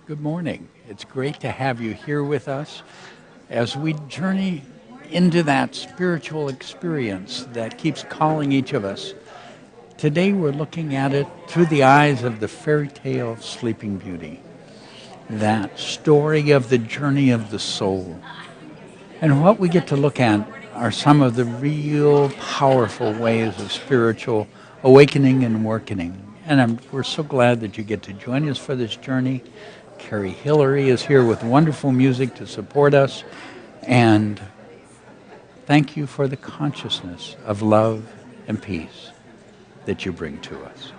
Good morning. It's great to have you here with us as we journey into that spiritual experience that keeps calling each of us. Today we're looking at it through the eyes of the fairy tale of Sleeping Beauty, that story of the journey of the soul. And what we get to look at are some of the real powerful ways of spiritual awakening and working. And we're so glad that you get to join us for this journey. Carrie Hillary is here with wonderful music to support us. And thank you for the consciousness of love and peace that you bring to us.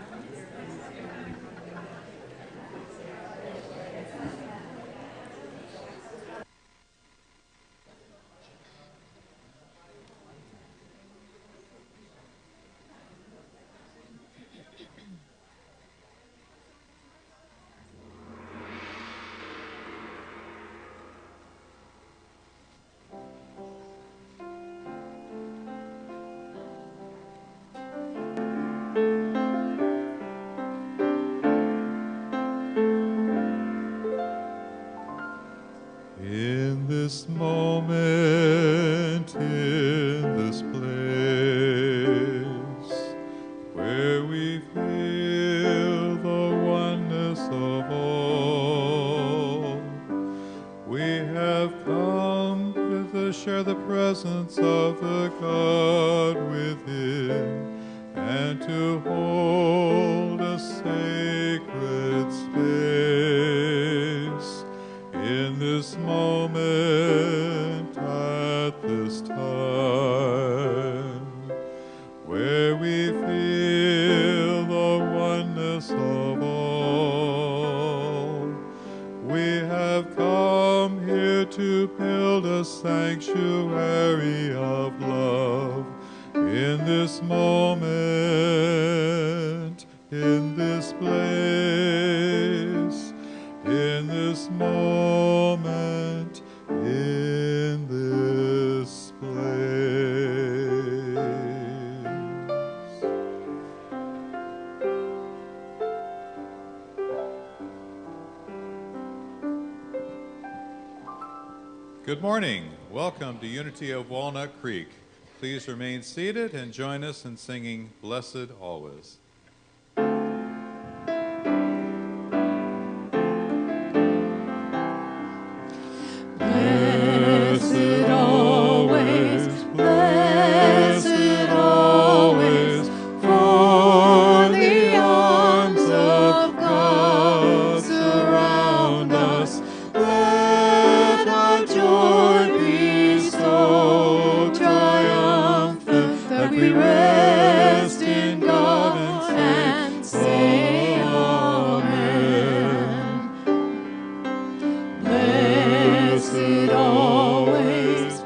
In this moment, in this place, where we feel the oneness of all, we have come to share the presence of the God within and to hold a sacred space. In this moment, at this time, where we feel the oneness of all, we have come here to build a sanctuary of love. In this moment, in this place, in this moment, in this place. Good morning. Welcome to Unity of Walnut Creek. Please remain seated and join us in singing Blessed Always. Blessed always, blessed always, for the arms of God surround us. Let our joy be so triumphant that we rest in God and say Amen. Blessed always,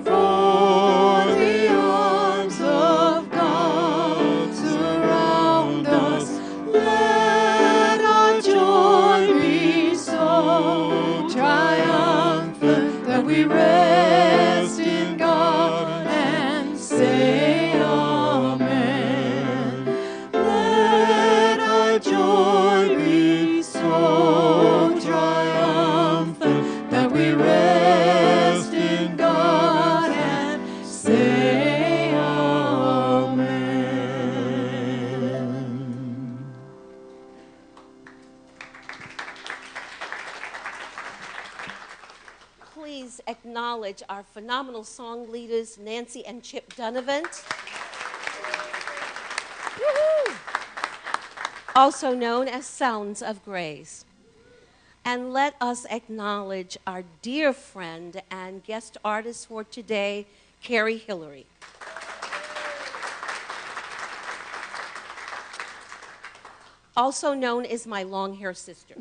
for the arms of God surround us. Let our joy be so triumphant that we rest in God and say Amen. Let our joy be so triumphant that we rest in God and say Amen. Please acknowledge our phenomenal song leaders, Nancy and Chip Donovan, also known as Sounds of Grace. And let us acknowledge our dear friend and guest artist for today, Carrie Hillary. Also known as my long hair sister.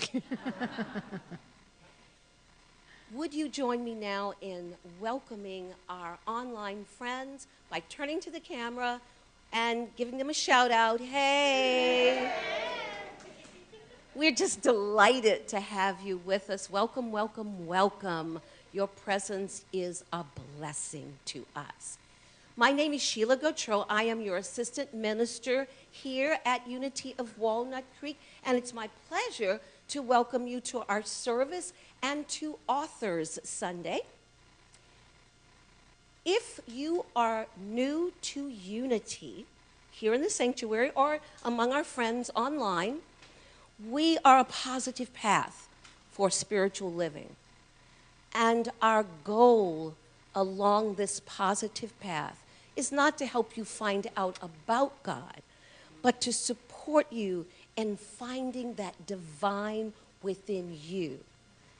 Would you join me now in welcoming our online friends by turning to the camera and giving them a shout out? Hey! We're just delighted to have you with us. Welcome, welcome, welcome. Your presence is a blessing to us. My name is Sheila Gautreaux. I am your assistant minister here at Unity of Walnut Creek, and it's my pleasure to welcome you to our service and to Authors Sunday. If you are new to Unity here in the sanctuary or among our friends online, we are a positive path for spiritual living. And our goal along this positive path is not to help you find out about God, but to support you in finding that divine within you,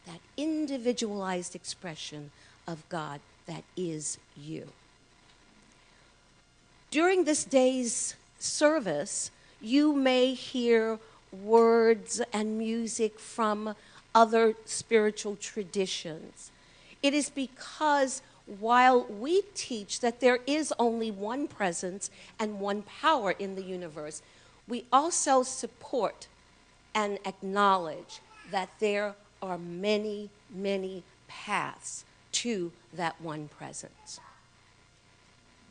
that individualized expression of God that is you. During this day's service, you may hear words and music from other spiritual traditions. It is because while we teach that there is only one presence and one power in the universe, we also support and acknowledge that there are many, many paths to that one presence.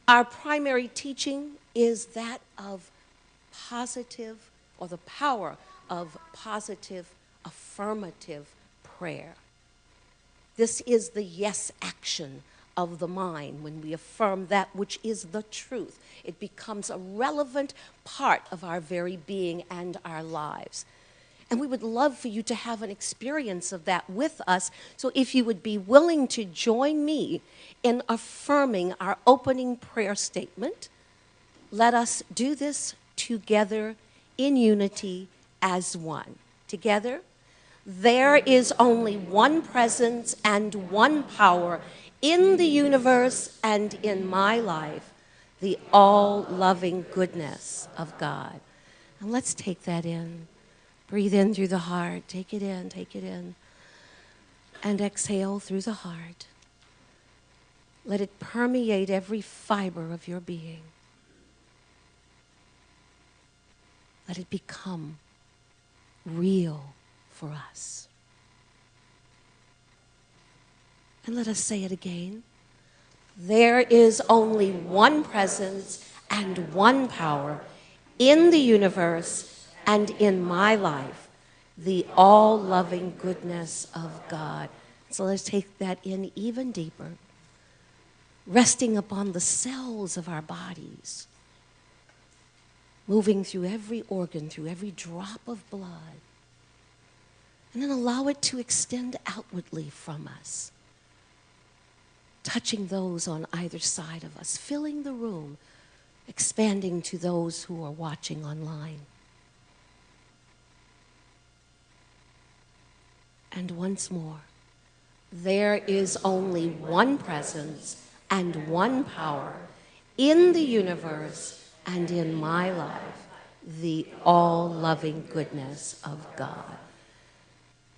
Our primary teaching is that of positive, or the power of positive, affirmative prayer. This is the yes action of the mind. When we affirm that which is the truth, it becomes a relevant part of our very being and our lives. And we would love for you to have an experience of that with us. So if you would be willing to join me in affirming our opening prayer statement, let us do this together in unity as one. Together, there is only one presence and one power in the universe and in my life, the all-loving goodness of God. And let's take that in. Breathe in through the heart. Take it in, take it in. And exhale through the heart. Let it permeate every fiber of your being. Let it become real for us. And let us say it again. There is only one presence and one power in the universe and in my life, the all-loving goodness of God. So let's take that in even deeper, resting upon the cells of our bodies, moving through every organ, through every drop of blood, and then allow it to extend outwardly from us, touching those on either side of us, filling the room, expanding to those who are watching online. And once more, there is only one presence and one power in the universe and in my life, the all-loving goodness of God.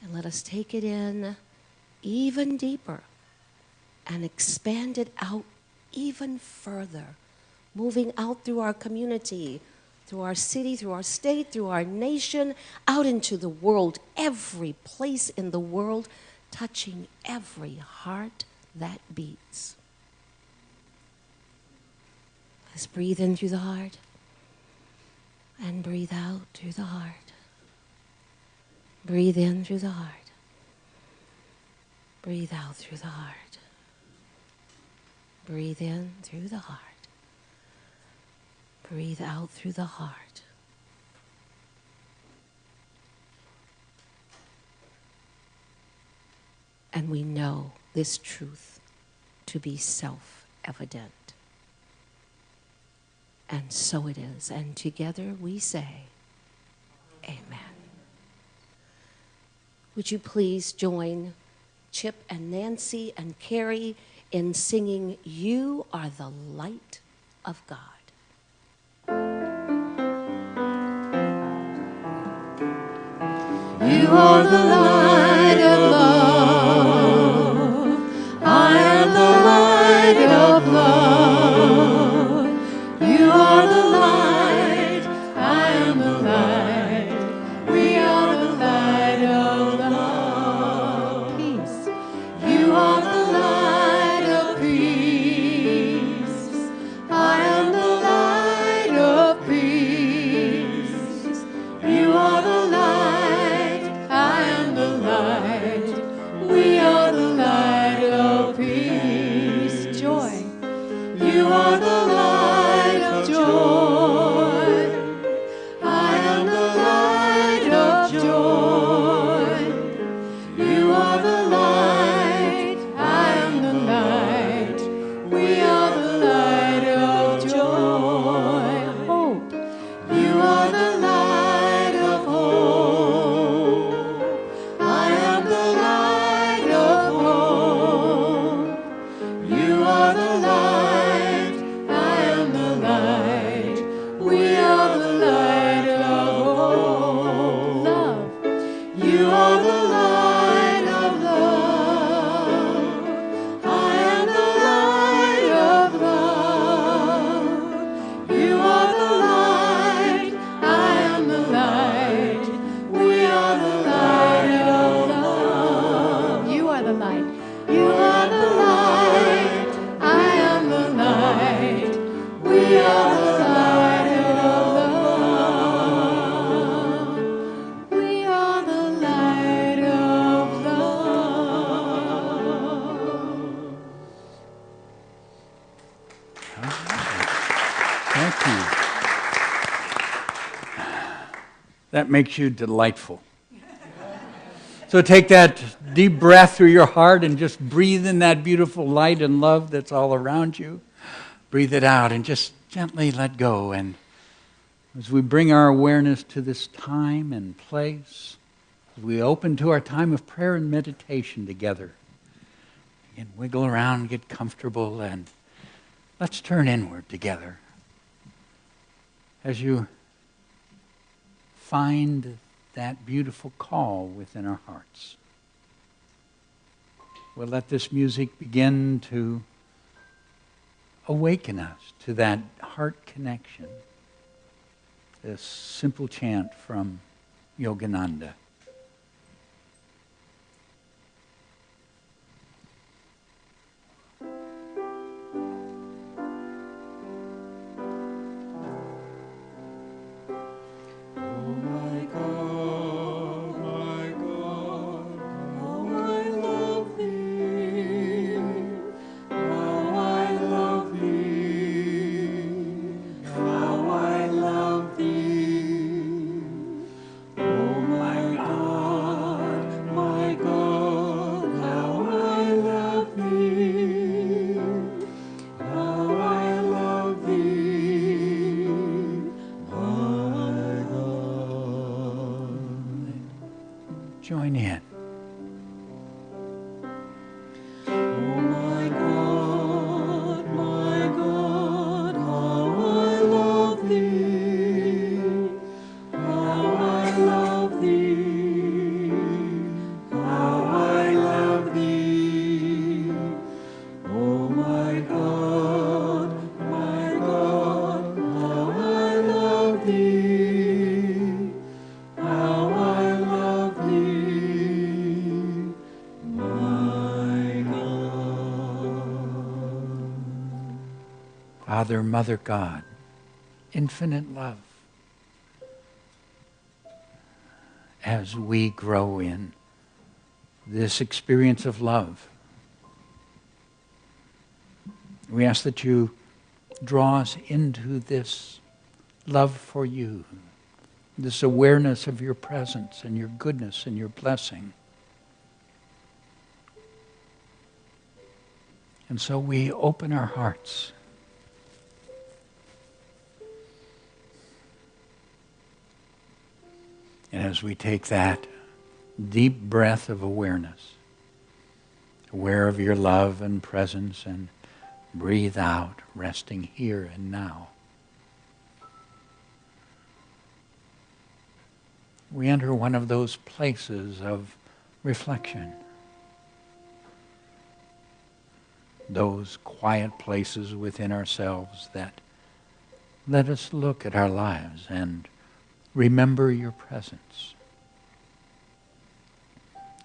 And let us take it in even deeper and expand it out even further, moving out through our community, through our city, through our state, through our nation, out into the world, every place in the world, touching every heart that beats. Let's breathe in through the heart and breathe out through the heart. Breathe in through the heart. Breathe out through the heart. Breathe in through the heart. Breathe out through the heart. And we know this truth to be self-evident. And so it is. And together we say, Amen. Would you please join Chip and Nancy and Carrie in singing, You Are the Light of God. You are the light of love. I am the light of love. You are the light. I am the light. We are the light of love. Peace. You are the light of peace. You are the light of joy. I am the light of joy. You are the light. I am the light. We are the light of joy. Hope. You are the light of hope. I am the light of hope. You are the light. I am the light. We are the light of hope. Love. You are the light of love. I am the light of love. You are the light. I am the light. We are the light of love. You are the light. You are the light. I am the light. We are the light of love. We are the light of love. Thank you. That makes you delightful. So take that deep breath through your heart and just breathe in that beautiful light and love that's all around you. Breathe it out and just gently let go. And as we bring our awareness to this time and place, as we open to our time of prayer and meditation together, and wiggle around, get comfortable, and let's turn inward together. As you find that beautiful call within our hearts, we'll let this music begin to awaken us to that heart connection. This simple chant from Yogananda. Join in. Father, Mother, God, infinite love, as we grow in this experience of love, we ask that you draw us into this love for you, this awareness of your presence and your goodness and your blessing. And so we open our hearts. And as we take that deep breath of awareness, aware of your love and presence, and breathe out, resting here and now, we enter one of those places of reflection, those quiet places within ourselves that let us look at our lives and remember your presence.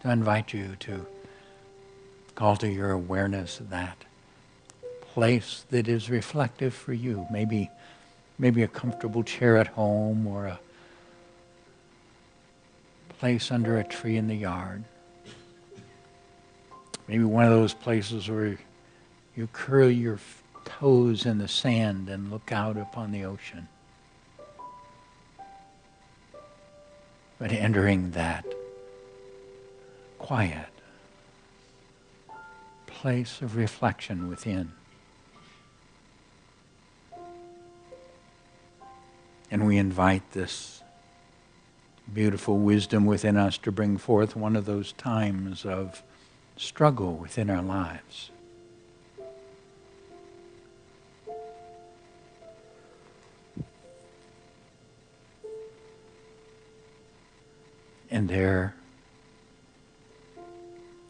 To invite you to call to your awareness that place that is reflective for you. Maybe a comfortable chair at home, or a place under a tree in the yard. Maybe one of those places where you curl your toes in the sand and look out upon the ocean. But entering that quiet place of reflection within. And we invite this beautiful wisdom within us to bring forth one of those times of struggle within our lives. And there,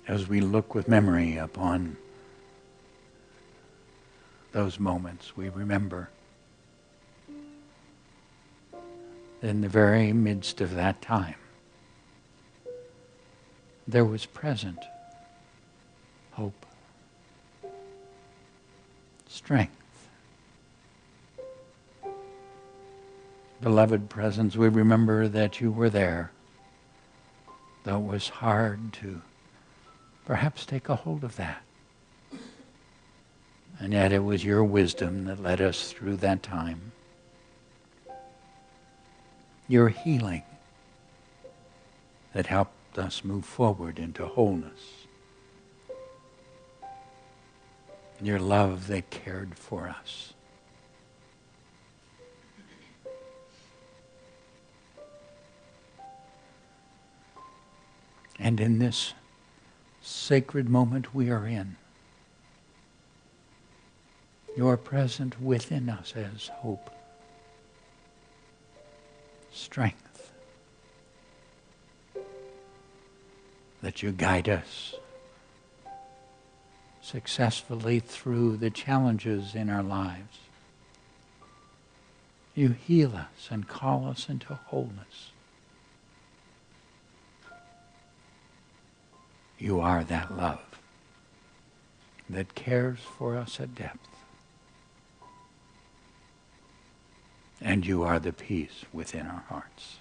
as we look with memory upon those moments, we remember in the very midst of that time, there was present hope, strength. Beloved presence, we remember that you were there, though it was hard to perhaps take a hold of that. And yet it was your wisdom that led us through that time. Your healing that helped us move forward into wholeness. Your love that cared for us. And in this sacred moment we are in, you are present within us as hope, strength, that you guide us successfully through the challenges in our lives. You heal us and call us into wholeness. You are that love that cares for us at depth. And you are the peace within our hearts.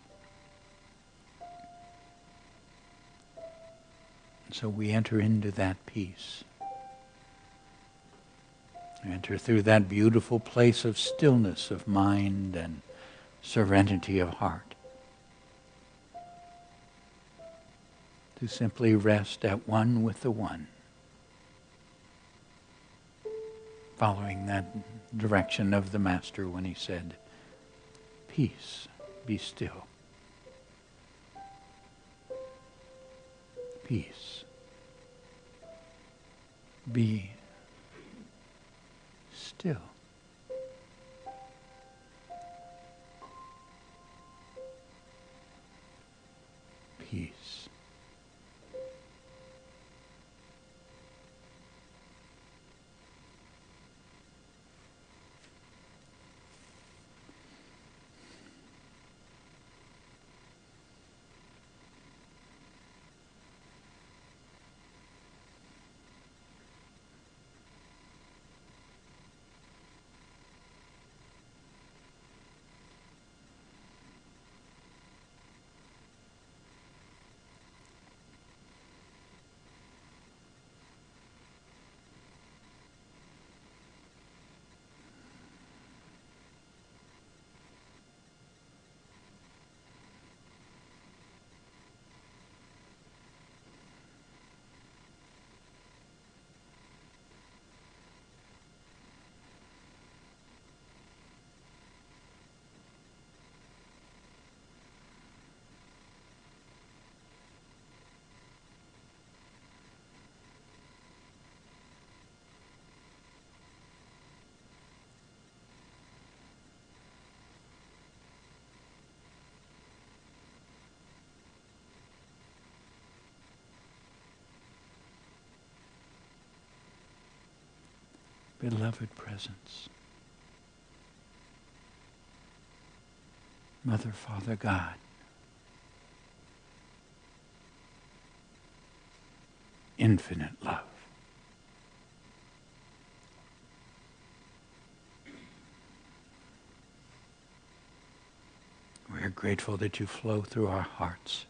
And so we enter into that peace. We enter through that beautiful place of stillness of mind and serenity of heart. To simply rest at one with the one. Following that direction of the Master when he said, peace, be still. Peace, be still. Peace. Beloved presence, Mother, Father, God, infinite love. We are grateful that you flow through our hearts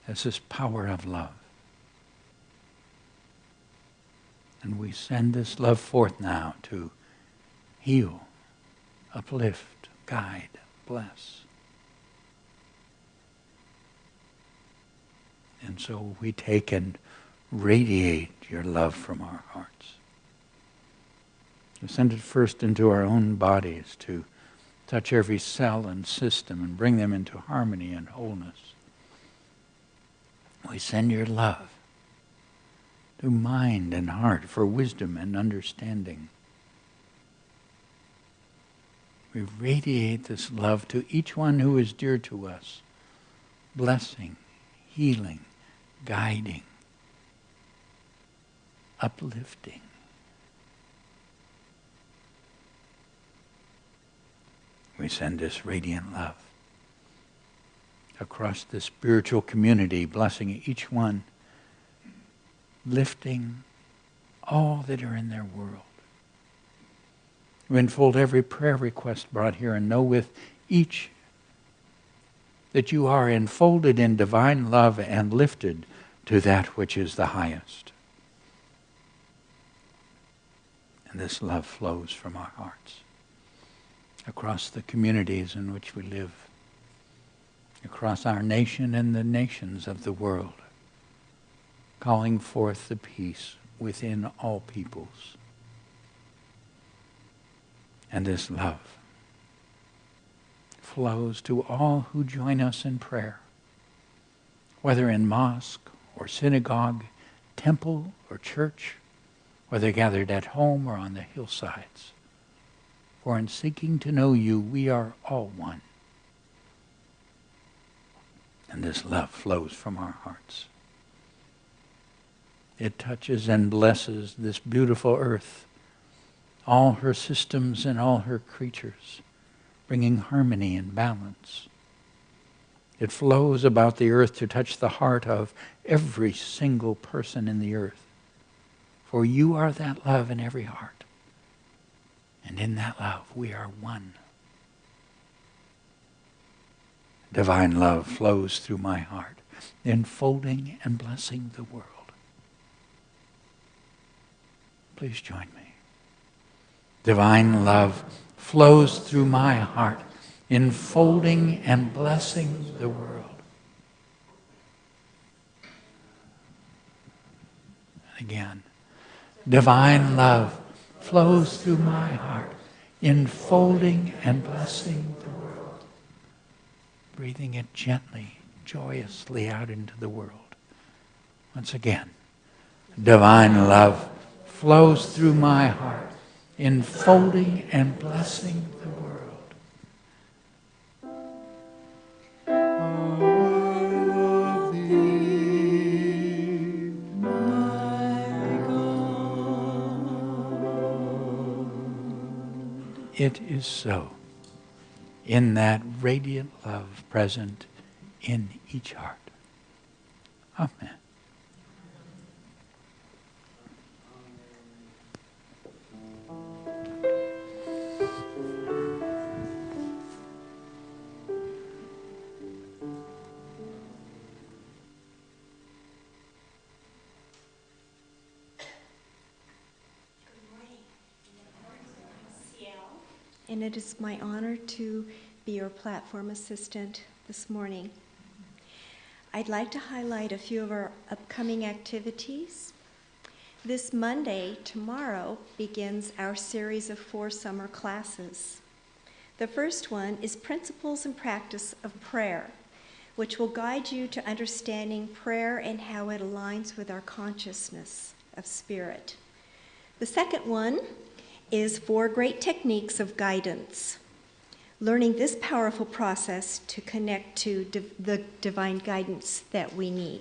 as this power of love. And we send this love forth now to heal, uplift, guide, bless. And so we take and radiate your love from our hearts. We send it first into our own bodies to touch every cell and system and bring them into harmony and wholeness. We send your love to mind and heart for wisdom and understanding. We radiate this love to each one who is dear to us, blessing, healing, guiding, uplifting. We send this radiant love across the spiritual community, blessing each one, lifting all that are in their world. We unfold every prayer request brought here and know with each that you are enfolded in divine love and lifted to that which is the highest. And this love flows from our hearts across the communities in which we live, across our nation and the nations of the world, calling forth the peace within all peoples. And this love flows to all who join us in prayer, whether in mosque or synagogue, temple or church, whether gathered at home or on the hillsides. For in seeking to know you, we are all one. And this love flows from our hearts. It touches and blesses this beautiful earth, all her systems and all her creatures, bringing harmony and balance. It flows about the earth to touch the heart of every single person in the earth. For you are that love in every heart. And in that love, we are one. Divine love flows through my heart, enfolding and blessing the world. Please join me. Divine love flows through my heart, enfolding and blessing the world. And again, divine love flows through my heart, enfolding and blessing the world. Breathing it gently, joyously out into the world. Once again, divine love flows through my heart, enfolding and blessing the world. It is so, in that radiant love present in each heart. Amen. And it is my honor to be your platform assistant this morning. I'd like to highlight a few of our upcoming activities. This Monday, tomorrow, begins our series of 4 summer classes. The first one is Principles and Practice of Prayer, which will guide you to understanding prayer and how it aligns with our consciousness of spirit. The second one is 4 great techniques of guidance, learning this powerful process to connect to the divine guidance that we need.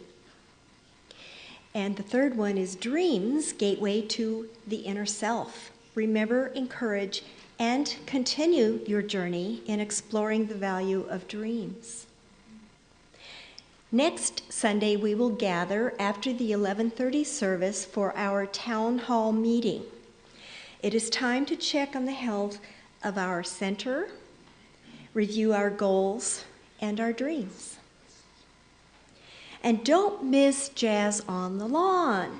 And the third one is Dreams, Gateway to the Inner Self. Remember, encourage, and continue your journey in exploring the value of dreams. Next Sunday, we will gather after the 11:30 service for our town hall meeting. It is time to check on the health of our center, review our goals and our dreams. And don't miss Jazz on the Lawn,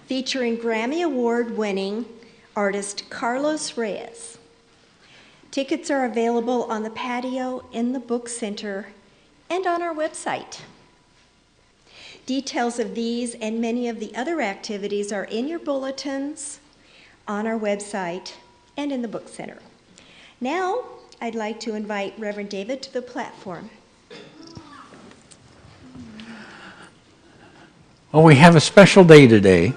featuring Grammy Award-winning artist Carlos Reyes. Tickets are available on the patio, in the book center, and on our website. Details of these and many of the other activities are in your bulletins, on our website, and in the book center. Now, I'd like to invite Reverend David to the platform. Well, we have a special day today,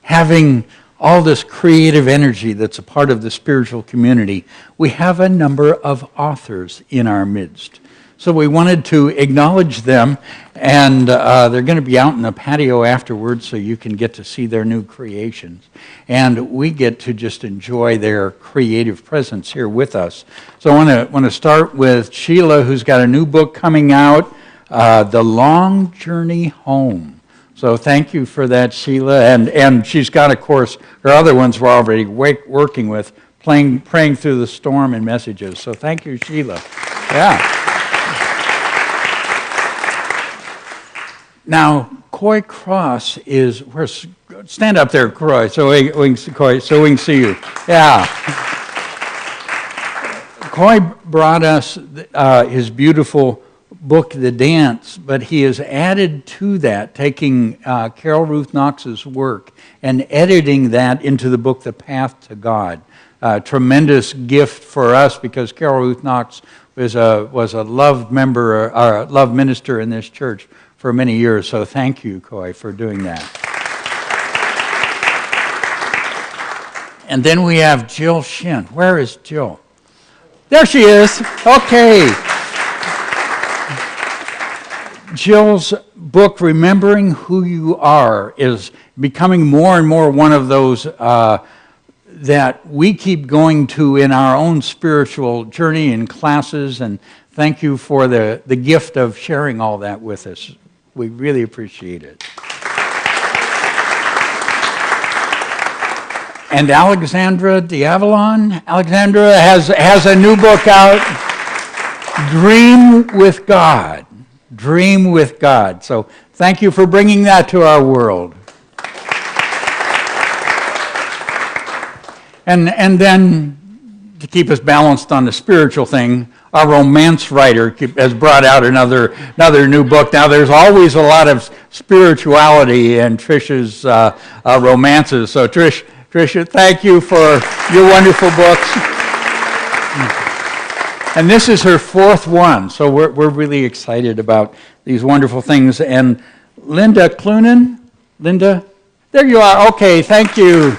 having all this creative energy that's a part of the spiritual community. We have a number of authors in our midst. So we wanted to acknowledge them, and they're going to be out in the patio afterwards so you can get to see their new creations. And we get to just enjoy their creative presence here with us. So I want to start with Sheila, who's got a new book coming out, The Long Journey Home. So thank you for that, Sheila. And she's got, of course, her other ones we're already working with, praying through the storm and messages. So thank you, Sheila. Yeah. Now, Coy Cross is, stand up there, Coy, so we can see you. Yeah. Coy brought us his beautiful book, The Dance, but he has added to that, taking Carol Ruth Knox's work and editing that into the book, The Path to God. Tremendous gift for us because Carol Ruth Knox was a loved member, or loved minister in this church for many years. So thank you, Coy, for doing that. And then we have Jill Shin. Where is Jill? There she is. Okay. Jill's book, Remembering Who You Are, is becoming more and more one of those that we keep going to in our own spiritual journey in classes, and thank you for the gift of sharing all that with us. We really appreciate it. And Alexandra Diavalon. Alexandra has a new book out, Dream with God. Dream with God. So thank you for bringing that to our world. And then, to keep us balanced on the spiritual thing, our romance writer has brought out another new book. Now, there's always a lot of spirituality in Trish's romances. So, Trisha, thank you for your wonderful books. And this is her fourth one, so we're really excited about these wonderful things. And Linda Clunan, Linda, there you are. Okay, thank you.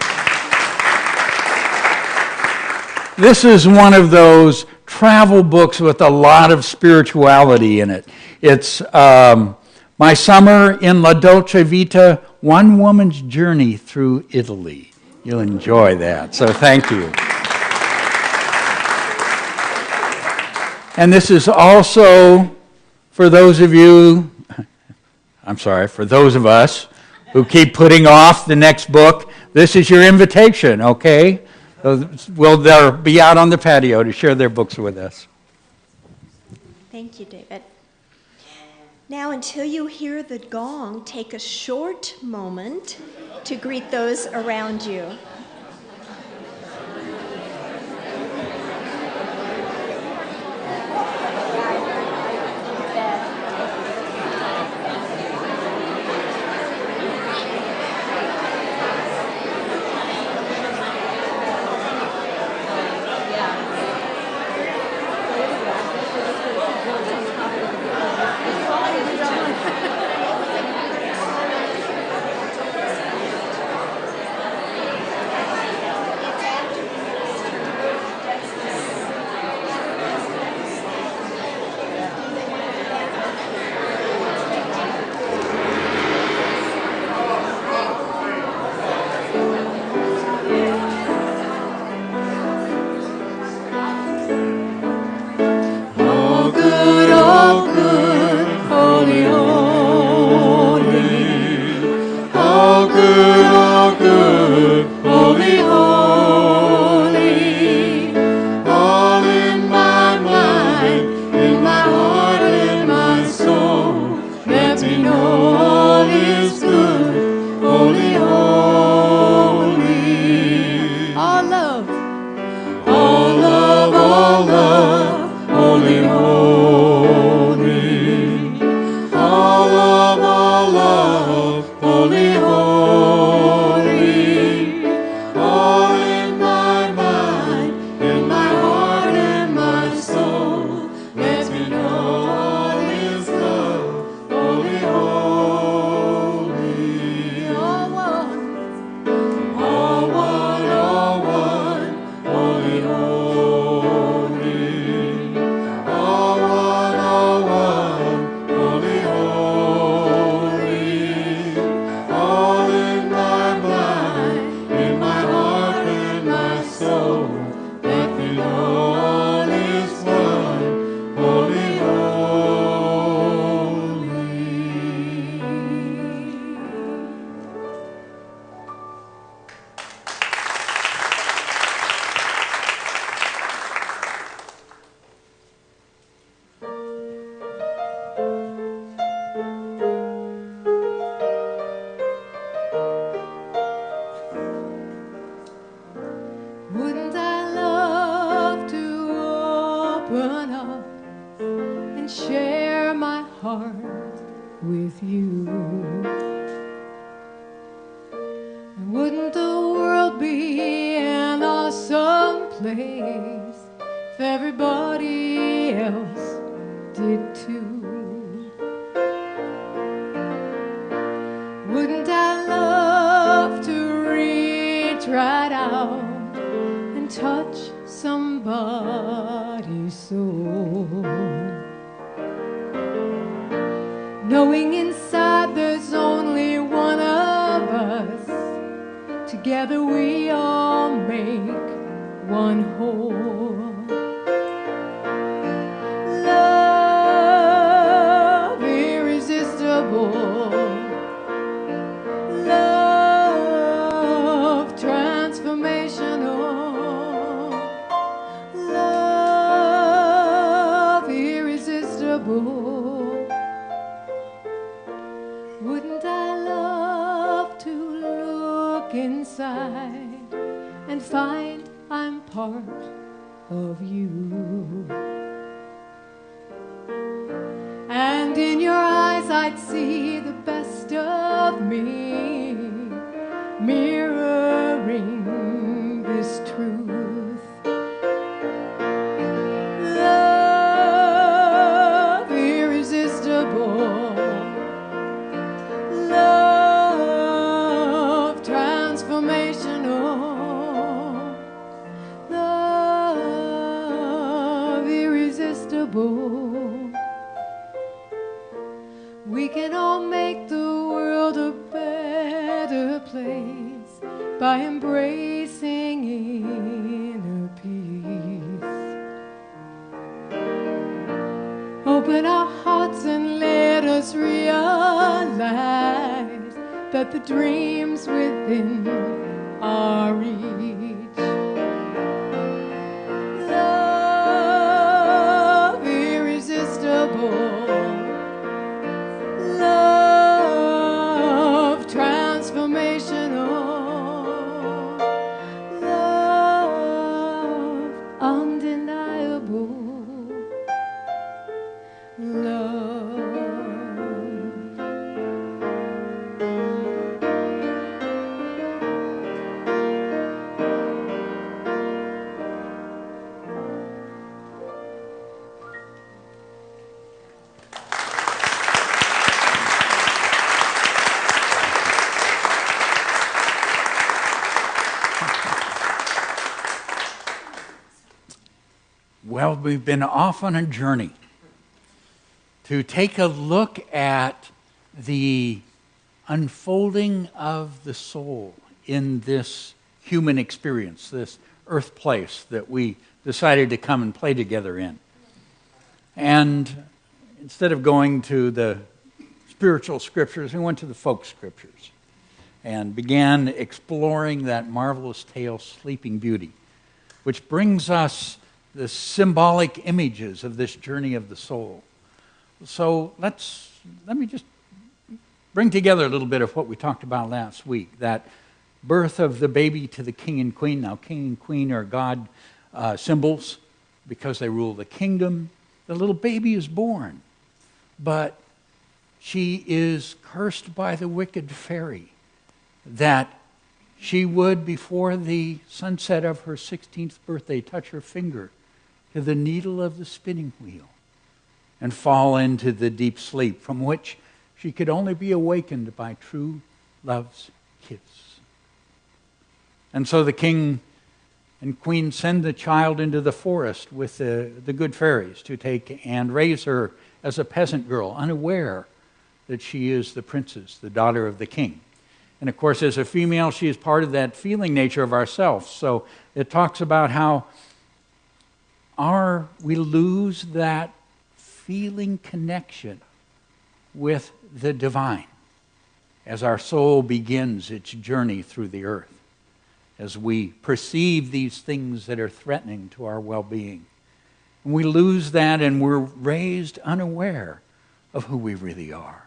This is one of those travel books with a lot of spirituality in it. It's My Summer in La Dolce Vita, One Woman's Journey Through Italy. You'll enjoy that, so thank you. And this is also for those of you, for those of us who keep putting off the next book. This is your invitation, okay? They'll be out on the patio to share their books with us. Thank you, David. Now, until you hear the gong, take a short moment to greet those around you. all is one, holy, holy. Wouldn't I love to open up and share my heart with you? And wouldn't the world be an awesome place if everybody else did too? Wouldn't I love to reach right out and touch somebody's soul, knowing inside there's only one of us, together we all make one whole. Love irresistible, love transformational, love irresistible. Wouldn't I love to look inside and find I'm part of you? And in your eyes I'd see the best of me, mirroring this truth. Love irresistible, love transformational, love irresistible. We can all make the world a better place by embracing inner peace. Open our hearts and let us realize that the dreams within our reach. Love irresistible, love transformational, love undeniable, love. Well, we've been off on a journey to take a look at the unfolding of the soul in this human experience, this earth place that we decided to come and play together in. And instead of going to the spiritual scriptures, we went to the folk scriptures and began exploring that marvelous tale, Sleeping Beauty, which brings us the symbolic images of this journey of the soul. So let me just bring together a little bit of what we talked about last week, that birth of the baby to the king and queen. Now, king and queen are God symbols because they rule the kingdom. The little baby is born, but she is cursed by the wicked fairy that she would, before the sunset of her 16th birthday, touch her finger to the needle of the spinning wheel and fall into the deep sleep from which she could only be awakened by true love's kiss. And so the king and queen send the child into the forest with the good fairies to take and raise her as a peasant girl, unaware that she is the princess, the daughter of the king. And of course, as a female, she is part of that feeling nature of ourselves. So it talks about how we lose that feeling connection with the divine as our soul begins its journey through the earth, as we perceive these things that are threatening to our well-being. And we lose that, and we're raised unaware of who we really are.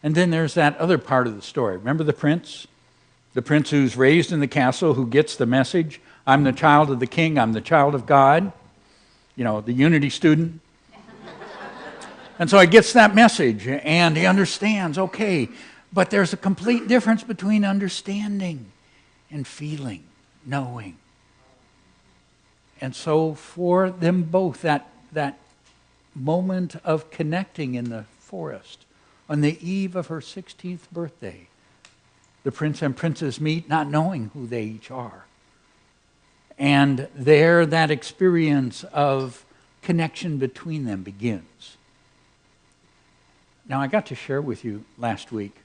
And then there's that other part of the story. Remember the prince? The prince who's raised in the castle, who gets the message, I'm the child of the king, I'm the child of God. You know, the Unity student. And so he gets that message, and he understands, okay, but there's a complete difference between understanding and feeling, knowing. And so for them both, that moment of connecting in the forest on the eve of her 16th birthday, the prince and princess meet not knowing who they each are. And there that experience of connection between them begins. Now, I got to share with you last week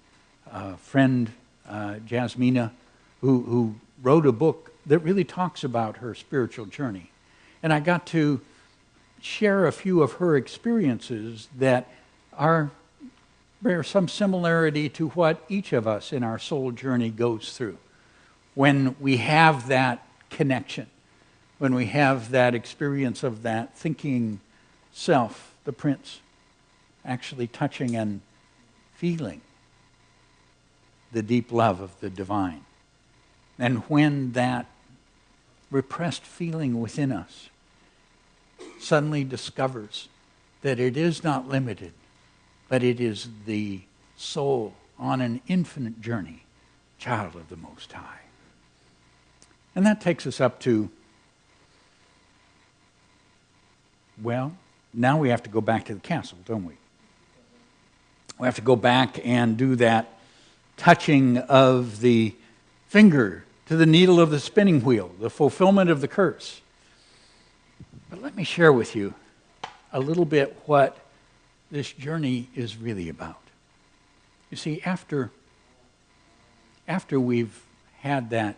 a friend, Jasmina, who wrote a book that really talks about her spiritual journey. And I got to share a few of her experiences that bear some similarity to what each of us in our soul journey goes through. When we have that connection, when we have that experience of that thinking self, the prince, actually touching and feeling the deep love of the divine. And when that repressed feeling within us suddenly discovers that it is not limited, but it is the soul on an infinite journey, child of the Most High. And that takes us up to, well, now we have to go back to the castle, don't we? We have to go back and do that touching of the finger to the needle of the spinning wheel, the fulfillment of the curse. But let me share with you a little bit what this journey is really about. You see, after we've had that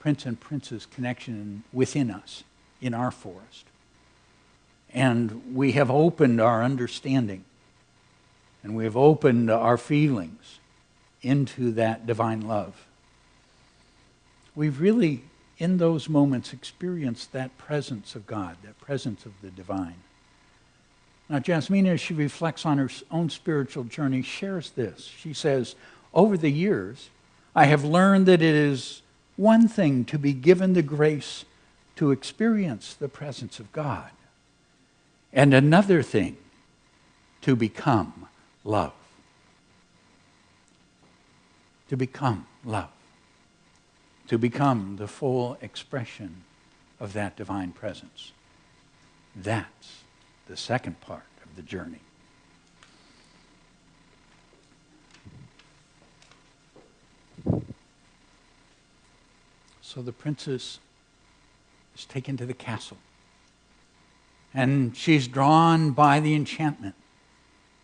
prince and princess connection within us, in our forest, and we have opened our understanding, and we have opened our feelings into that divine love, we've really, in those moments, experienced that presence of God, that presence of the divine. Now, Jasmina, as she reflects on her own spiritual journey, shares this. She says, over the years, I have learned that it is one thing to be given the grace to experience the presence of God, and another thing to become love. To become love. To become the full expression of that divine presence. That's the second part of the journey. So the princess is taken to the castle, and she's drawn by the enchantment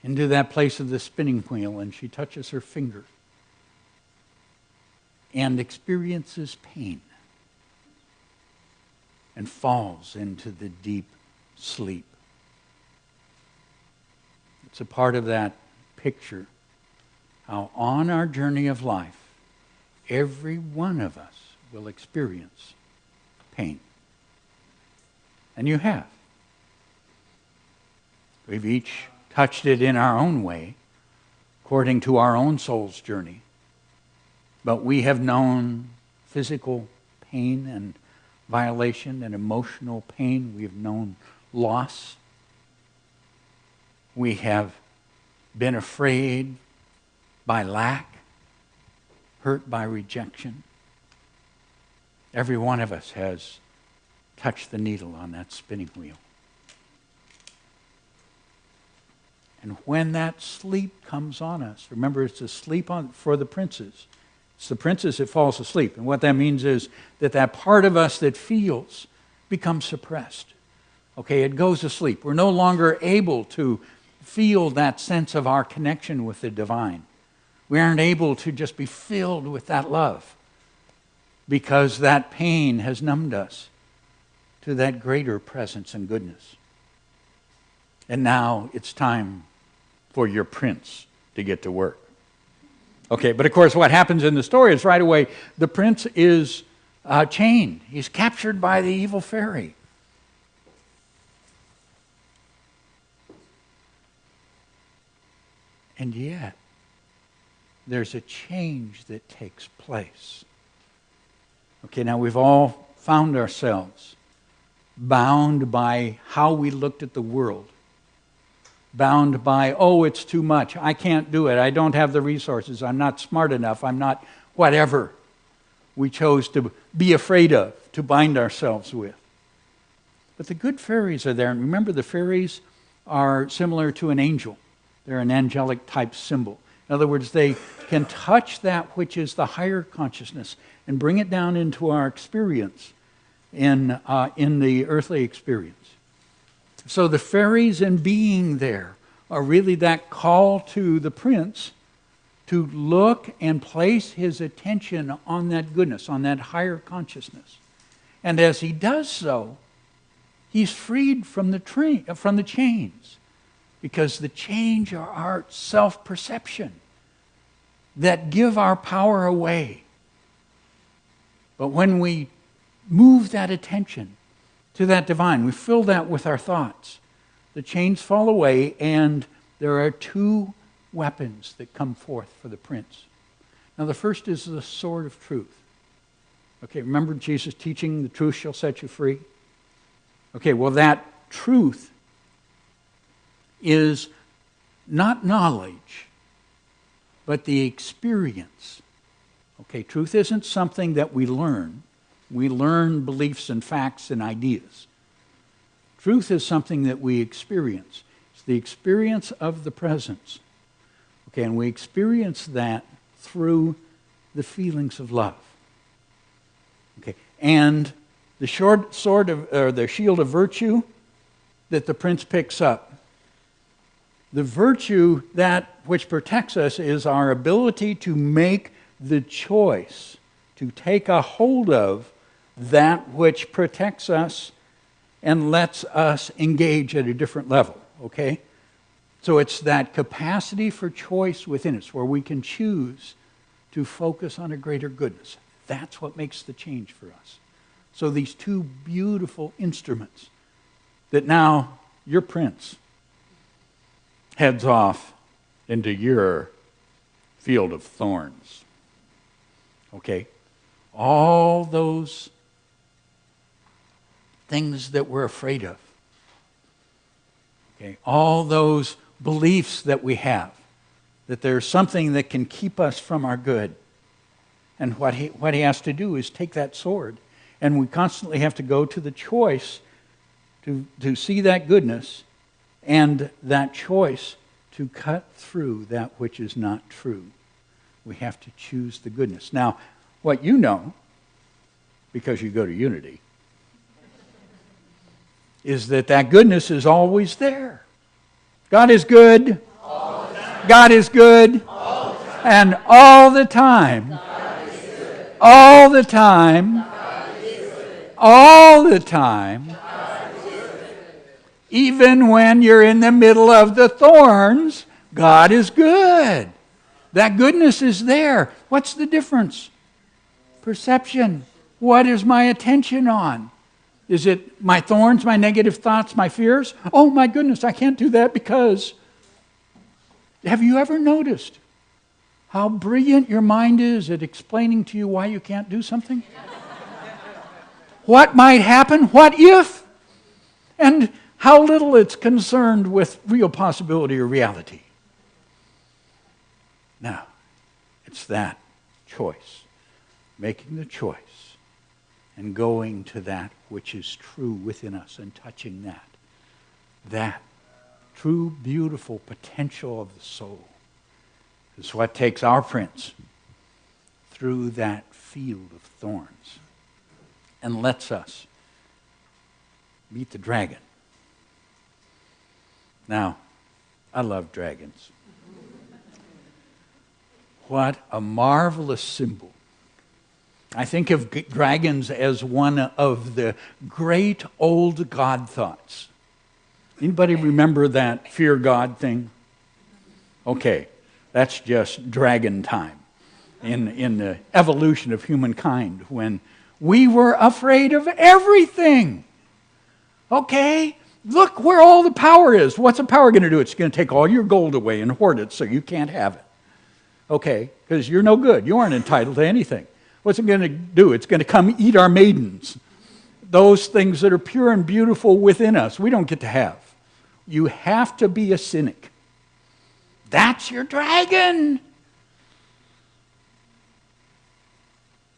into that place of the spinning wheel, and she touches her finger and experiences pain and falls into the deep sleep. It's a part of that picture how on our journey of life, every one of us will experience pain. And you have. We've each touched it in our own way, according to our own soul's journey. But we have known physical pain and violation and emotional pain. We have known loss. We have been afraid by lack, hurt by rejection. Every one of us has touched the needle on that spinning wheel. And when that sleep comes on us, remember it's a sleep for the princes. It's the princess that falls asleep. And what that means is that part of us that feels becomes suppressed. Okay, it goes to sleep. We're no longer able to feel that sense of our connection with the divine. We aren't able to just be filled with that love because that pain has numbed us. to that greater presence and goodness. And now it's time for your prince to get to work. Okay, but of course what happens in the story is right away the prince is chained. He's captured by the evil fairy. And yet, there's a change that takes place. Okay, now we've all found ourselves bound by how we looked at the world. Bound by, oh, it's too much. I can't do it. I don't have the resources. I'm not smart enough. I'm not whatever we chose to be afraid of, to bind ourselves with. But the good fairies are there. And remember, the fairies are similar to an angel. They're an angelic type symbol. In other words, they can touch that which is the higher consciousness and bring it down into our experience in the earthly experience. So the fairies in being there are really that call to the prince to look and place his attention on that goodness, on that higher consciousness. And as he does so, he's freed from the chains. Because the chains are our self-perception that give our power away. But when we move that attention to that divine, we fill that with our thoughts, the chains fall away, and there are two weapons that come forth for the prince. Now the first is the sword of truth. Okay, remember Jesus teaching, the truth shall set you free? Okay, well that truth is not knowledge, but the experience. Okay, truth isn't something that we learn. We learn beliefs and facts and ideas. Truth is something that we experience. It's the experience of the presence. Okay, and we experience that through the feelings of love. Okay, and the the shield of virtue that the prince picks up. The virtue, that which protects us, is our ability to make the choice, to take a hold of that which protects us and lets us engage at a different level, okay? So it's that capacity for choice within us where we can choose to focus on a greater goodness. That's what makes the change for us. So these two beautiful instruments that now your prince heads off into your field of thorns. Okay? All those things that we're afraid of. Okay? All those beliefs that we have, that there's something that can keep us from our good. And what he has to do is take that sword, and we constantly have to go to the choice to see that goodness, and that choice to cut through that which is not true. We have to choose the goodness. Now, what you know, because you go to Unity, is that goodness is always there. God is good. All the time. God is good. All the time. And all the time. God is good. All the time. God is good. All the time. God is good. Even when you're in the middle of the thorns, God is good. That goodness is there. What's the difference? Perception. What is my attention on? Is it my thorns, my negative thoughts, my fears? Oh my goodness, I can't do that because... Have you ever noticed how brilliant your mind is at explaining to you why you can't do something? What might happen? What if? And how little it's concerned with real possibility or reality. Now, it's that choice. Making the choice and going to that which is true within us and touching that. That true, beautiful potential of the soul is what takes our prince through that field of thorns and lets us meet the dragon. Now, I love dragons. What a marvelous symbol I think of dragons as one of the great old God thoughts. Anybody remember that fear God thing? Okay, that's just dragon time in the evolution of humankind when we were afraid of everything. Okay, look where all the power is. What's the power going to do? It's going to take all your gold away and hoard it so you can't have it. Okay, because you're no good. You aren't entitled to anything. What's it going to do? It's going to come eat our maidens. Those things that are pure and beautiful within us, we don't get to have. You have to be a cynic. That's your dragon.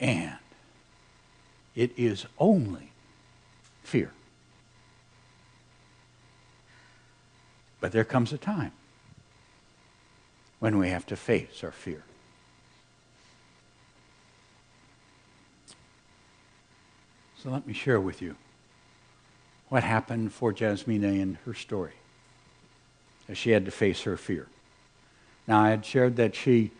And it is only fear. But there comes a time when we have to face our fear. So let me share with you what happened for Jasmina in her story as she had to face her fear. Now, I had shared that she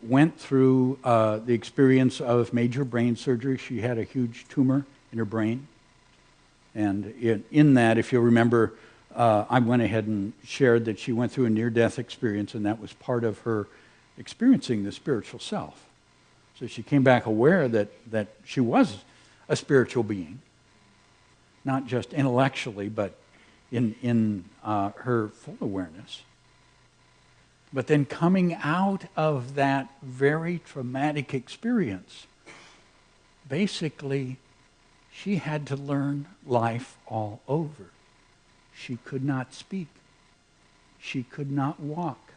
went through the experience of major brain surgery. She had a huge tumor in her brain. And in that, if you'll remember, I went ahead and shared that she went through a near-death experience, and that was part of her experiencing the spiritual self. So she came back aware that she was a spiritual being, not just intellectually, but in her full awareness. But then coming out of that very traumatic experience, basically, she had to learn life all over. She could not speak. She could not walk.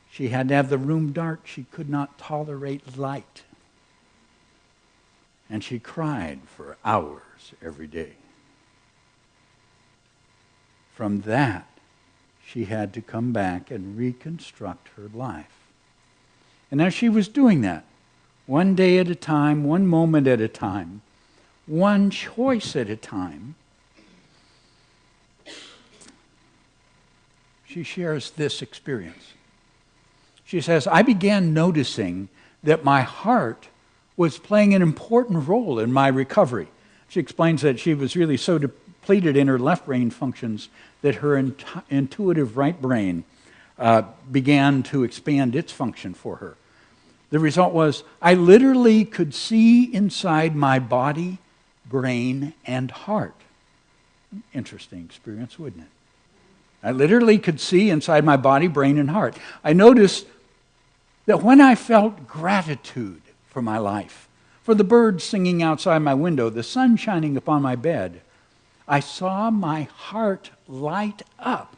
She had to have the room dark. She could not tolerate light. And she cried for hours every day. From that, she had to come back and reconstruct her life. And as she was doing that, one day at a time, one moment at a time, one choice at a time, she shares this experience. She says, I began noticing that my heart was playing an important role in my recovery. She explains that she was really so depleted in her left brain functions that her intuitive right brain began to expand its function for her. The result was, I literally could see inside my body, brain, and heart. Interesting experience, wouldn't it? I literally could see inside my body, brain, and heart. I noticed that when I felt gratitude for my life, for the birds singing outside my window, the sun shining upon my bed, I saw my heart light up,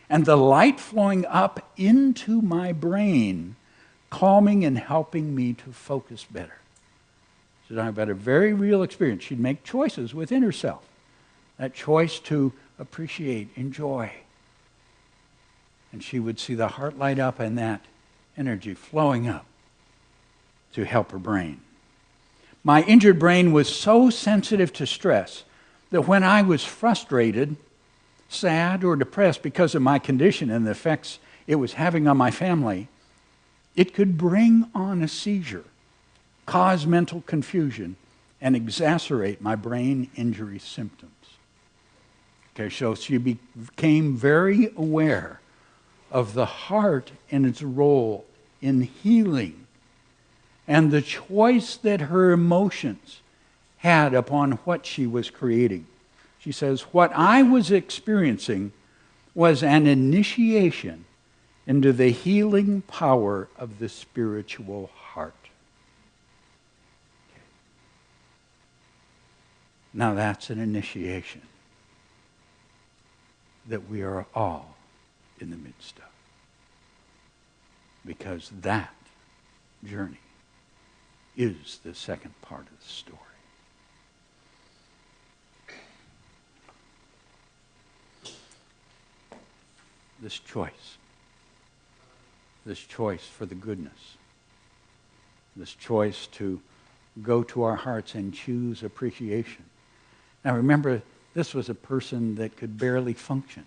and the light flowing up into my brain, calming and helping me to focus better. So I've had a very real experience. She'd make choices within herself. That choice to appreciate, enjoy. And she would see the heart light up and that energy flowing up to help her brain. My injured brain was so sensitive to stress that when I was frustrated, sad, or depressed because of my condition and the effects it was having on my family, it could bring on a seizure, cause mental confusion, and exacerbate my brain injury symptoms. Okay, so she became very aware of the heart and its role in healing and the choice that her emotions had upon what she was creating. She says, what I was experiencing was an initiation into the healing power of the spiritual heart. Okay. Now that's an initiation that we are all in the midst of. Because that journey is the second part of the story. This choice for the goodness, this choice to go to our hearts and choose appreciation. Now remember, this was a person that could barely function.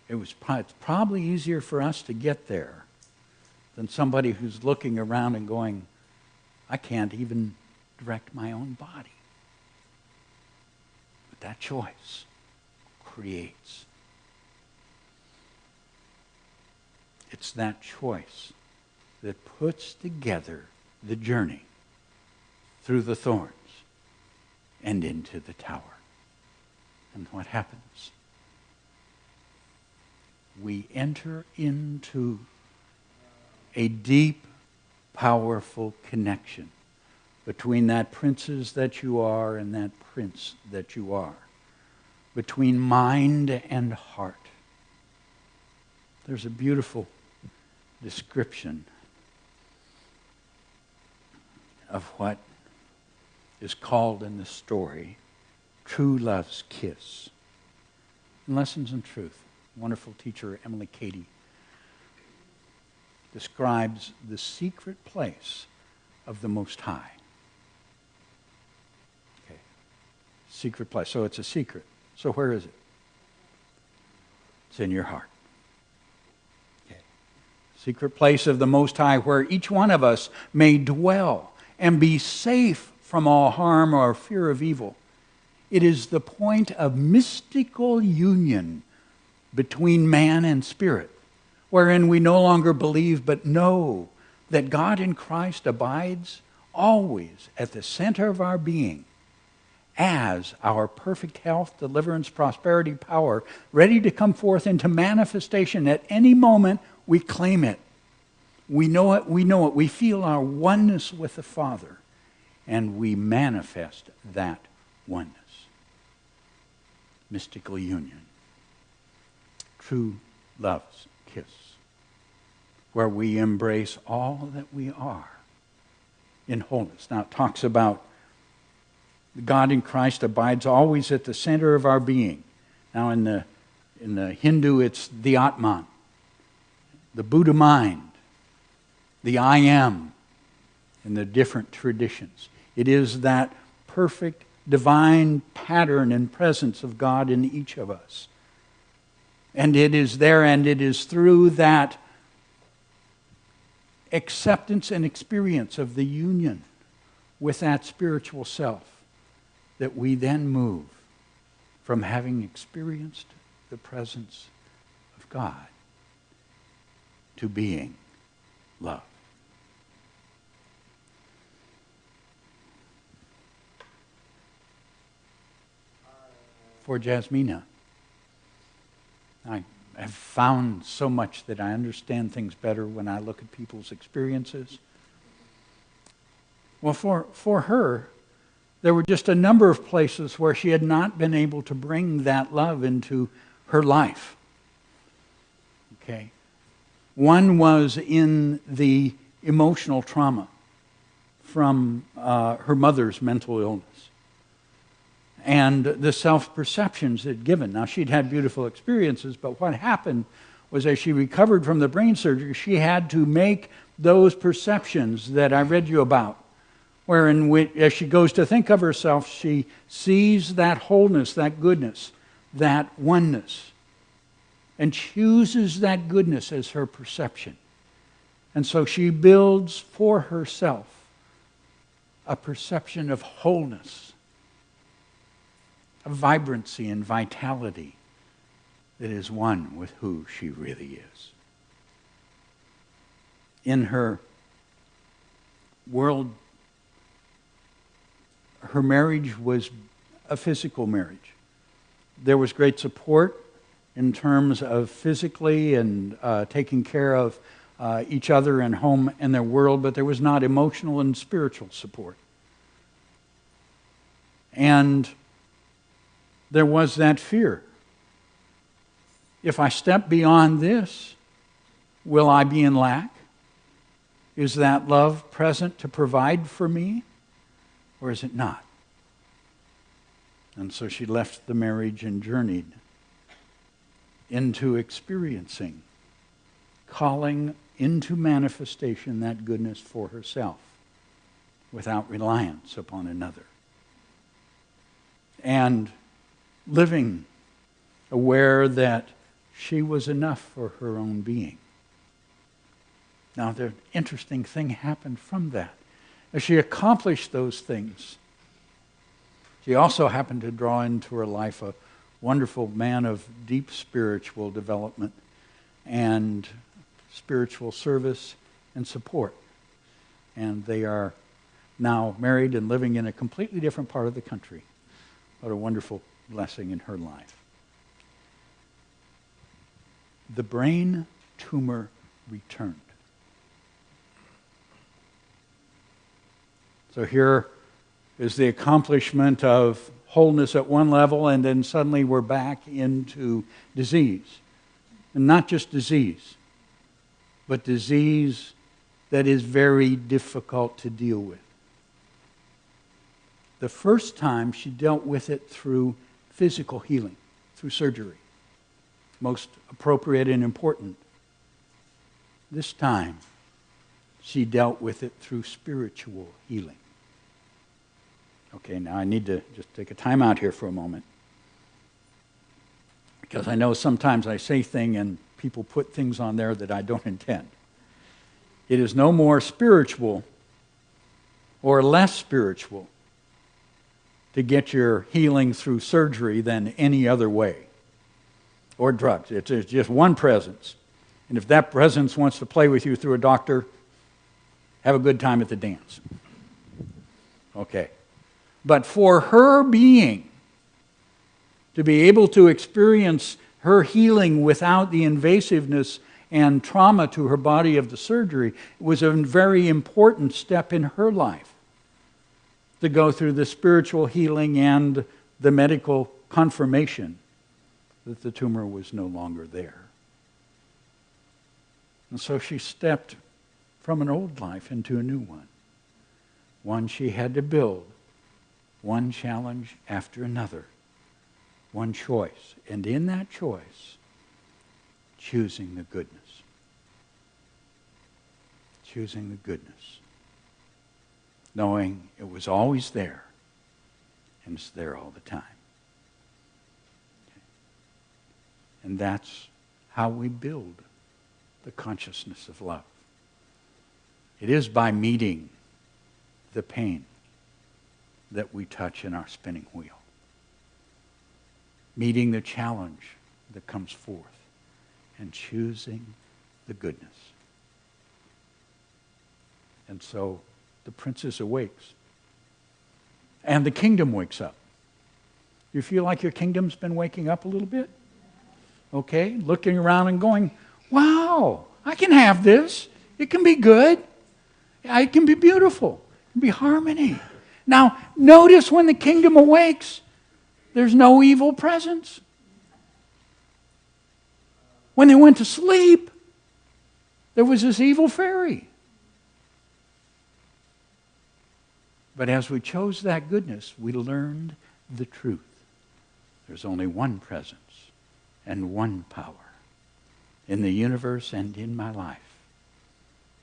It's probably easier for us to get there than somebody who's looking around and going, I can't even direct my own body. But that choice creates. It's that choice that puts together the journey through the thorns and into the tower. And what happens? We enter into a deep, powerful connection between that princess that you are and that prince that you are, between mind and heart. There's a beautiful description of what is called in the story true love's kiss. In Lessons in Truth, wonderful teacher Emily Cady describes the secret place of the Most High. Okay. Secret place. So it's a secret. So where is it? It's in your heart. Okay. Secret place of the Most High where each one of us may dwell and be safe from all harm or fear of evil. It is the point of mystical union between man and spirit, wherein we no longer believe but know that God in Christ abides always at the center of our being as our perfect health, deliverance, prosperity, power, ready to come forth into manifestation at any moment we claim it. We know it, we feel our oneness with the Father, and we manifest that oneness. Mystical union. True love's kiss, where we embrace all that we are in wholeness. Now it talks about God in Christ abides always at the center of our being. Now in the Hindu it's the Atman, the Buddha mind, the I am, in the different traditions. It is that perfect divine pattern and presence of God in each of us. And it is there, and it is through that acceptance and experience of the union with that spiritual self that we then move from having experienced the presence of God to being love. For Jasmina, I have found so much that I understand things better when I look at people's experiences. Well, for her, there were just a number of places where she had not been able to bring that love into her life. Okay. One was in the emotional trauma from her mother's mental illness and the self-perceptions it given. Now, she'd had beautiful experiences, but what happened was as she recovered from the brain surgery, she had to make those perceptions that I read you about, wherein as she goes to think of herself, she sees that wholeness, that goodness, that oneness, and chooses that goodness as her perception. And so she builds for herself a perception of wholeness, of vibrancy and vitality that is one with who she really is. In her world, her marriage was a physical marriage. There was great support in terms of physically and taking care of each other and home and their world, but there was not emotional and spiritual support. And there was that fear. If I step beyond this, will I be in lack? Is that love present to provide for me, or is it not? And so she left the marriage and journeyed into experiencing, calling into manifestation that goodness for herself without reliance upon another. And living aware that she was enough for her own being. Now, the interesting thing happened from that. As she accomplished those things, she also happened to draw into her life a wonderful man of deep spiritual development and spiritual service and support. And they are now married and living in a completely different part of the country. What a wonderful blessing in her life. The brain tumor returned. So here is the accomplishment of wholeness at one level, and then suddenly we're back into disease. And not just disease, but disease that is very difficult to deal with. The first time she dealt with it through physical healing, through surgery. Most appropriate and important. This time, she dealt with it through spiritual healing. Okay, now I need to just take a time out here for a moment. Because I know sometimes I say things and people put things on there that I don't intend. It is no more spiritual or less spiritual to get your healing through surgery than any other way. Or drugs. It's just one presence. And if that presence wants to play with you through a doctor, have a good time at the dance. Okay. But for her being to be able to experience her healing without the invasiveness and trauma to her body of the surgery was a very important step in her life. To go through the spiritual healing and the medical confirmation that the tumor was no longer there. And so she stepped from an old life into a new one. One she had to build. One challenge after another. One choice. And in that choice, choosing the goodness. Choosing the goodness. Knowing it was always there. And it's there all the time. Okay. And that's how we build the consciousness of love. It is by meeting the pain that we touch in our spinning wheel. Meeting the challenge that comes forth and choosing the goodness. And so the princess awakes. And the kingdom wakes up. You feel like your kingdom's been waking up a little bit? Okay, looking around and going, wow, I can have this. It can be good. It can be beautiful. It can be harmony. Now, notice when the kingdom awakes, there's no evil presence. When they went to sleep, there was this evil fairy. But as we chose that goodness, we learned the truth. There's only one presence and one power in the universe and in my life.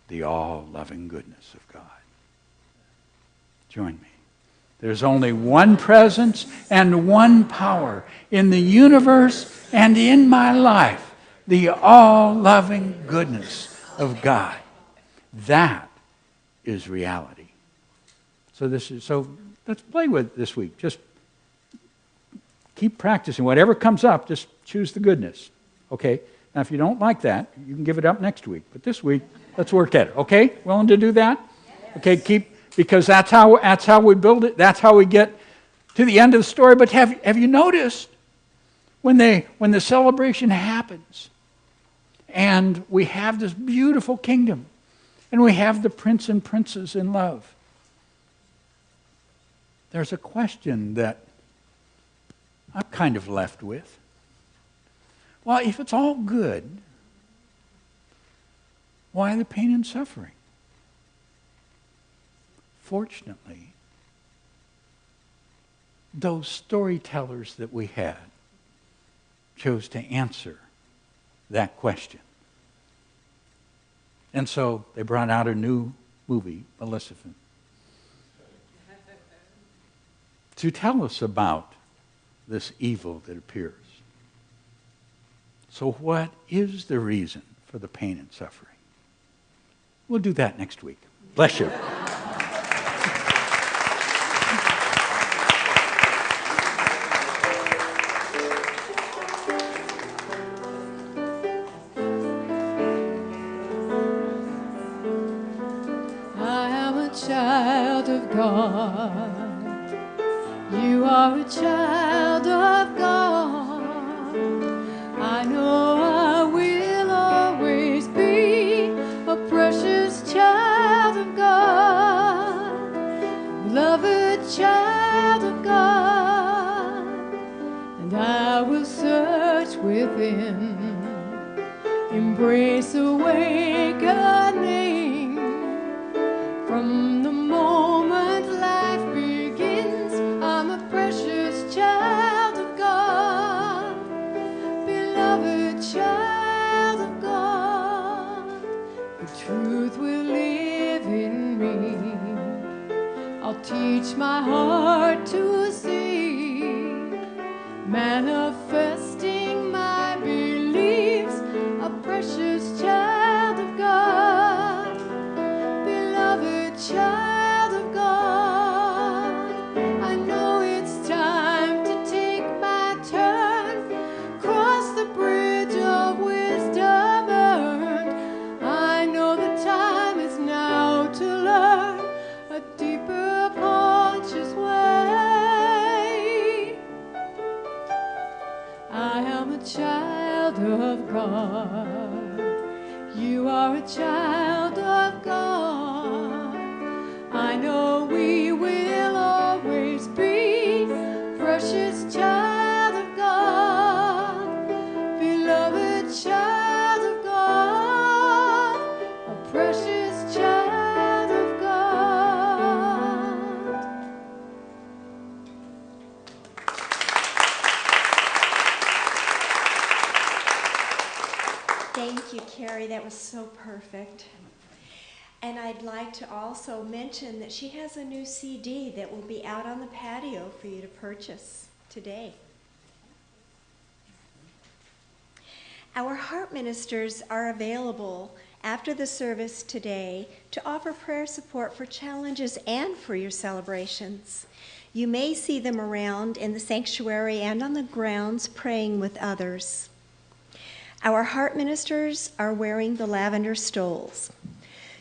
The all-loving goodness of God. Join me. There's only one presence and one power in the universe and in my life. The all-loving goodness of God. That is reality. So let's play with it this week. Just keep practicing. Whatever comes up, just choose the goodness. Okay? Now, if you don't like that, you can give it up next week. But this week, let's work at it. Okay? Willing to do that? Okay, because that's how we build it. That's how we get to the end of the story. But have you noticed when the celebration happens and we have this beautiful kingdom and we have the prince and princess in love? There's a question that I'm kind of left with. Well, if it's all good, why the pain and suffering? Fortunately, those storytellers that we had chose to answer that question. And so they brought out a new movie, Maleficent, to tell us about this evil that appears. So what is the reason for the pain and suffering? We'll do that next week. Bless you. I am a child of God. You are a child of God. I know I will always be a precious child of God, beloved child of God, and I will search within, embrace awakening. From the moment life begins, I'm a precious child of God, beloved child of God. The truth will live in me. I'll teach my heart to see, manifesting my beliefs, a precious child of God, beloved child of God. I know it's time to take my turn, cross the bridge of wisdom earned. I know the time is now to learn a deeper conscious way. I am a child of God. You are a child of God. I know we will always be precious child of God, beloved child of God, a precious child of God. Thank you, Carrie. That was so perfect. And I'd like to also mention that she has a new CD that will be out on the patio for you to purchase today. Our heart ministers are available after the service today to offer prayer support for challenges and for your celebrations. You may see them around in the sanctuary and on the grounds praying with others. Our heart ministers are wearing the lavender stoles.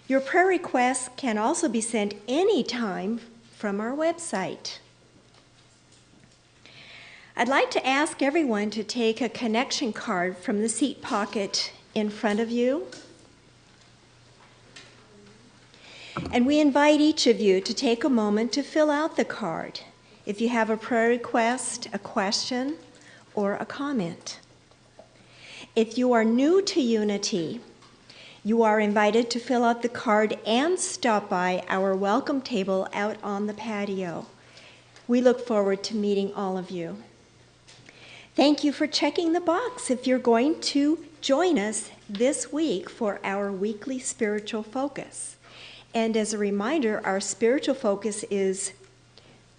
Your prayer requests can also be sent anytime from our website. I'd like to ask everyone to take a connection card from the seat pocket in front of you. And we invite each of you to take a moment to fill out the card if you have a prayer request, a question, or a comment. If you are new to Unity, you are invited to fill out the card and stop by our welcome table out on the patio. We look forward to meeting all of you. Thank you for checking the box if you're going to join us this week for our weekly spiritual focus. And as a reminder, our spiritual focus is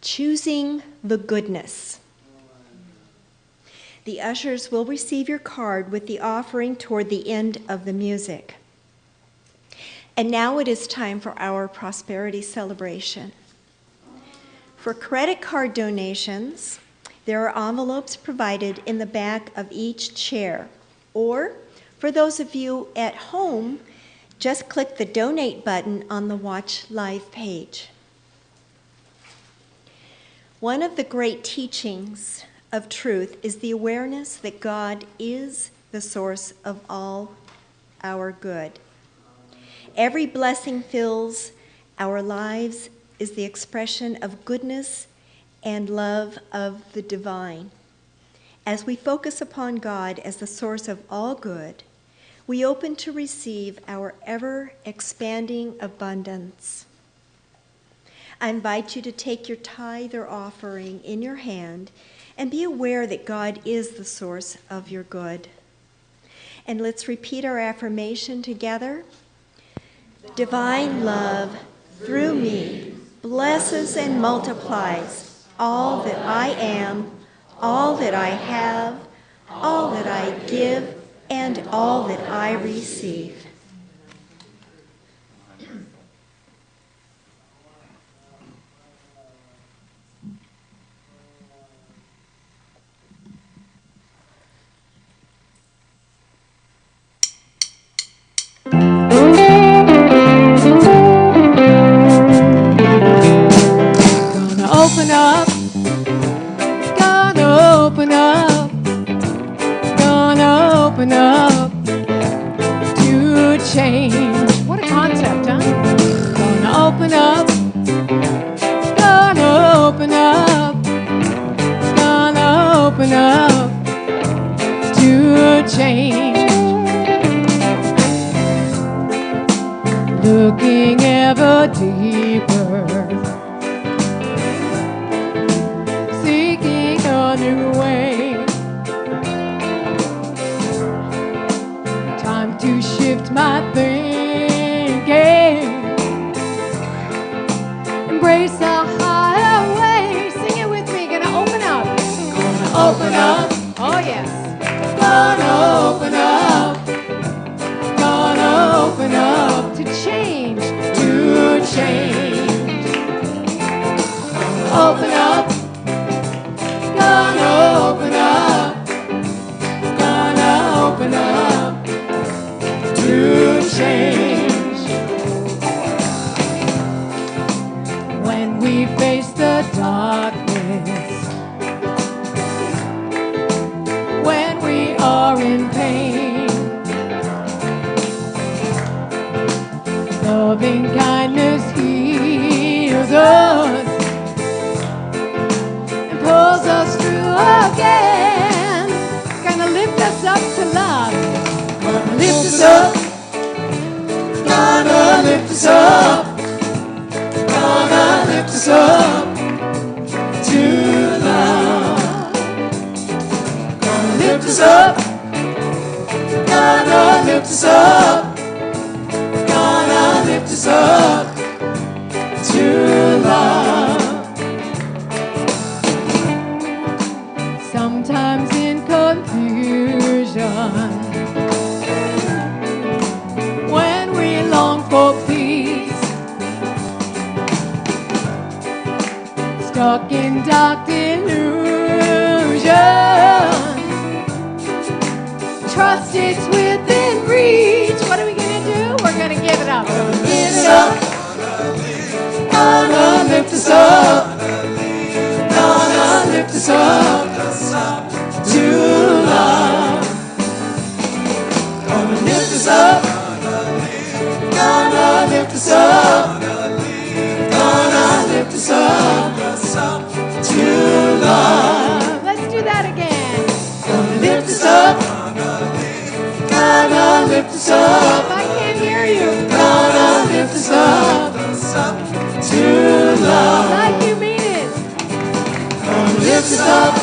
choosing the goodness. The ushers will receive your card with the offering toward the end of the music. And now it is time for our prosperity celebration. For credit card donations, there are envelopes provided in the back of each chair. Or, for those of you at home, just click the donate button on the Watch Live page. One of the great teachings of truth is the awareness that God is the source of all our good. Every blessing fills our lives is the expression of goodness and love of the divine. As we focus upon God as the source of all good, we open to receive our ever-expanding abundance. I invite you to take your tithe or offering in your hand and be aware that God is the source of your good. And let's repeat our affirmation together. Divine love, through me, blesses and multiplies all that I am, all that I have, all that I give, and all that I receive. up. It's gonna open up. It's gonna open up to change. What a concept, huh? It's gonna open up. It's gonna open up. It's gonna open up to change. Looking ever deeper, seeking a new way. Time to shift my thinking, embrace a higher way. Sing it with me, gonna open up. Gonna open up, oh yes. Gonna open up. Gonna open up to change, to change. Open up. Gonna open up. Gonna open up to change. When we face the darkness, when we are in pain, loving kindness heals us and pulls us through again. It's gonna lift us up to love. Gonna lift us up. Gonna lift us up. Gonna lift us up to love. Gonna lift us up. Gonna lift us up. Gonna lift us up to love. Sometimes in confusion, when we long for peace, stuck in dark delusion, trust it's within reach. What are we gonna do? We're gonna give it up. Give it up. Gonna lift us up. Gonna lift us up to love. Gonna lift us up. Gonna lift us up. Gonna lift us up to love. Let's do that again. Gonna lift us up. Gonna lift us up. I can't hear you. Gonna lift us up to love. Like you mean it. Gonna lift us up.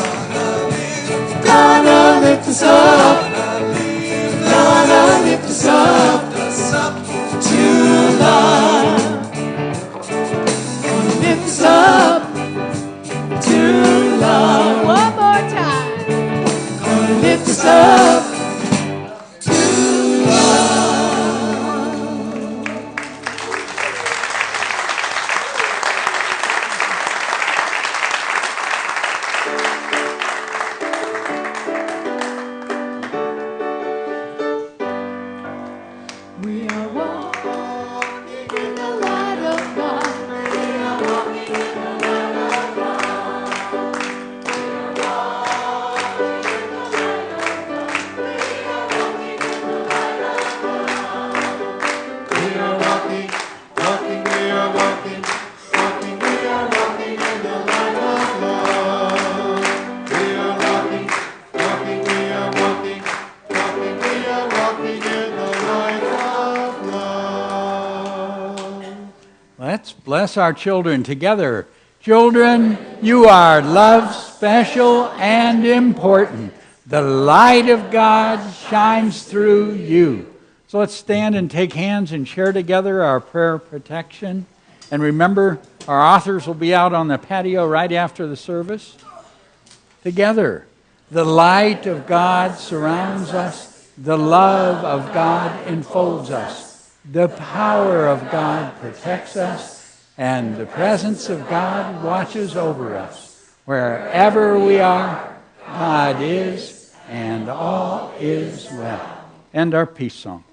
Gonna lift us up. Gonna lift us up to love. Gonna lift us up to love. One more time. Gonna lift us up. We are walking in the light of God. We are walking in the light of God. We are walking in the light of God. We are walking in the light of God. We are walking, walking, we are walking, walking, we are walking in the light of love. We are walking, walking, we are walking, walking, we are walking in the light of love. Let's bless our children together. Children, you are loved, special, and important. The light of God shines through you. So let's stand and take hands and share together our prayer of protection. And remember, our authors will be out on the patio right after the service. Together, the light of God surrounds us. The love of God enfolds us. The power of God protects us. And the presence of God watches over us. Wherever we are, God is, and all is well. And our peace song.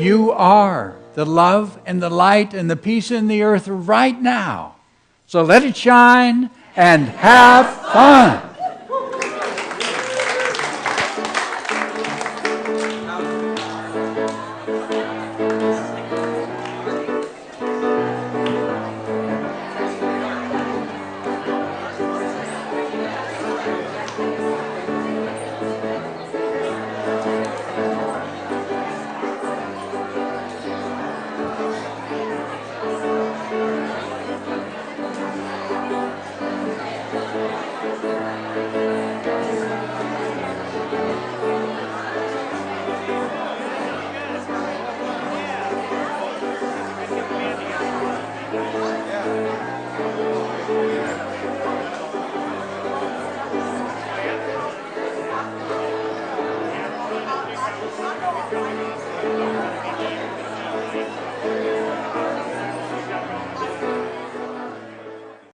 You are the love and the light and the peace in the earth right now. So let it shine and have fun.